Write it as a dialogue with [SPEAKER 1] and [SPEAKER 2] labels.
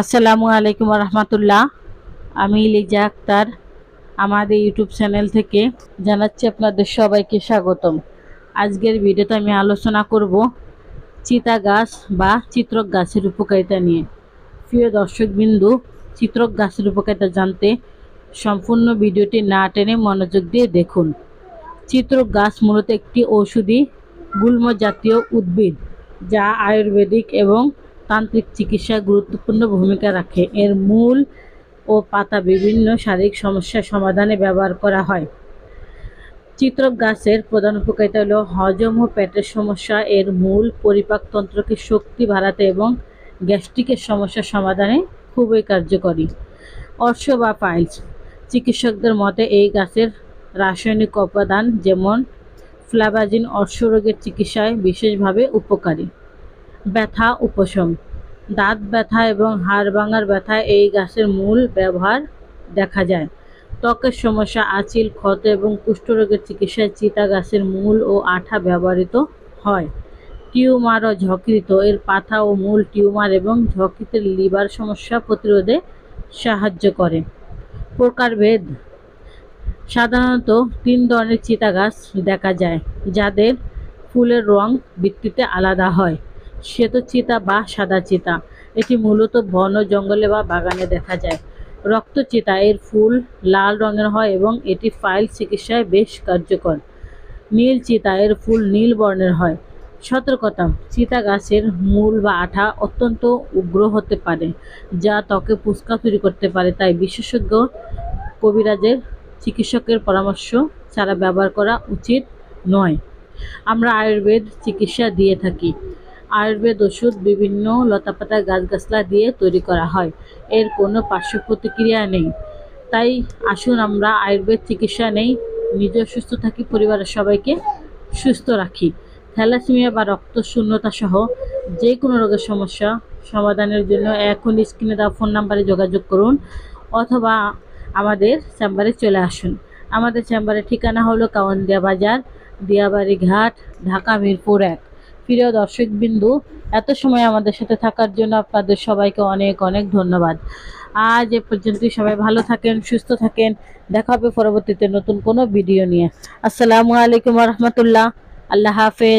[SPEAKER 1] আসসালামু আলাইকুম রহমতুল্লাহ। আমি লিজা আক্তার আমাদের ইউটিউব চ্যানেল থেকে জানাচ্ছি আপনাদের সবাইকে স্বাগতম। আজকের ভিডিওতে আমি আলোচনা করব চিতা গাছ বা চিত্রক গাছের উপকারিতা নিয়ে। প্রিয় দর্শকবিন্দু, চিত্রক গাছের উপকারিতা জানতে সম্পূর্ণ ভিডিওটি না টেনে মনোযোগ দিয়ে দেখুন। চিত্রক গাছ মূলত একটি ঔষধি গুল্ম জাতীয় উদ্ভিদ যা আয়ুর্বেদিক এবং তান্ত্রিক চিকিৎসায় গুরুত্বপূর্ণ ভূমিকা রাখে। এর মূল ও পাতা বিভিন্ন শারীরিক সমস্যা সমাধানে ব্যবহার করা হয়। চিত্রক গাছের প্রধান উপকারিতা হল হজম ও পেটের সমস্যা। এর মূল পরিপাকতন্ত্রকে শক্তি বাড়াতে এবং গ্যাস্ট্রিকের সমস্যা সমাধানে খুবই কার্যকরী। অর্শ বা পাইলস, চিকিৎসকদের মতে এই গাছের রাসায়নিক উপাদান যেমন ফ্লাভাজিন অর্শ রোগের চিকিৎসায় বিশেষভাবে উপকারী। ব্যথা উপশম, দাঁত ব্যথা এবং হাড় ভাঙার ব্যথায় এই গাছের মূল ব্যবহার দেখা যায়। ত্বকের সমস্যা, আঁচিল, ক্ষত এবং কুষ্ঠরোগের চিকিৎসায় চিতা গাছের মূল ও আঠা ব্যবহৃত হয়। টিউমার ও যকৃত, এর পাতা ও মূল টিউমার এবং যকৃতের লিভার সমস্যা প্রতিরোধে সাহায্য করে। প্রকারভেদ, সাধারণত 3 ধরনের চিতা গাছ দেখা যায় যাদের ফুলের রং ভিত্তিতে আলাদা হয়। শ্বেত চিতা বা সাদা চিতা, এটি মূলত বন জঙ্গলে বা বাগানে দেখা যায়। রক্ত চিতা, এর ফুল লাল রঙের হয় এবং এটি ফাইল চিকিৎসায় বেশ কার্যকর। নীল চিতা, এর ফুল নীল বর্ণের হয়। সতর্কতা, চিতা গাছের মূল বা আঠা অত্যন্ত উগ্র হতে পারে যা ত্বকে ফুসকা তৈরি করতে পারে, তাই বিশেষজ্ঞ কবিরাজের চিকিৎসকের পরামর্শ ছাড়া ব্যবহার করা উচিত নয়। আমরা আয়ুর্বেদ চিকিৎসা দিয়ে থাকি। আয়ুর্বেদ ওষুধ বিভিন্ন লতাপাতা গাছগাছলা দিয়ে তৈরি করা হয়। এর কোনো পার্শ্ব প্রতিক্রিয়া নেই। তাই আসুন আমরা আয়ুর্বেদ চিকিৎসা নেই, নিজেও সুস্থ থাকি, পরিবারের সবাইকে সুস্থ রাখি। থ্যালাসেমিয়া বা রক্ত শূন্যতা সহ যে কোনো রোগের সমস্যা সমাধানের জন্য এখনই স্ক্রিনে দেওয়া ফোন নাম্বারে যোগাযোগ করুন অথবা আমাদের চেম্বারে চলে আসুন। আমাদের চেম্বারের ঠিকানা হলো কাওয়ানদিয়া বাজার, দিয়াবাড়ি ঘাট, ঢাকা মিরপুর 1। প্রিয় দর্শকবিন্দু, এত সময় আমাদের সাথে থাকার জন্য আপনাদের সবাইকে অনেক অনেক ধন্যবাদ। আজ এ পর্যন্তই। সবাই ভালো থাকেন, সুস্থ থাকেন। দেখা হবে পরবর্তীতে নতুন কোনো ভিডিও নিয়ে। আসসালামু আলাইকুম রহমতুল্লাহ। আল্লাহ হাফেজ।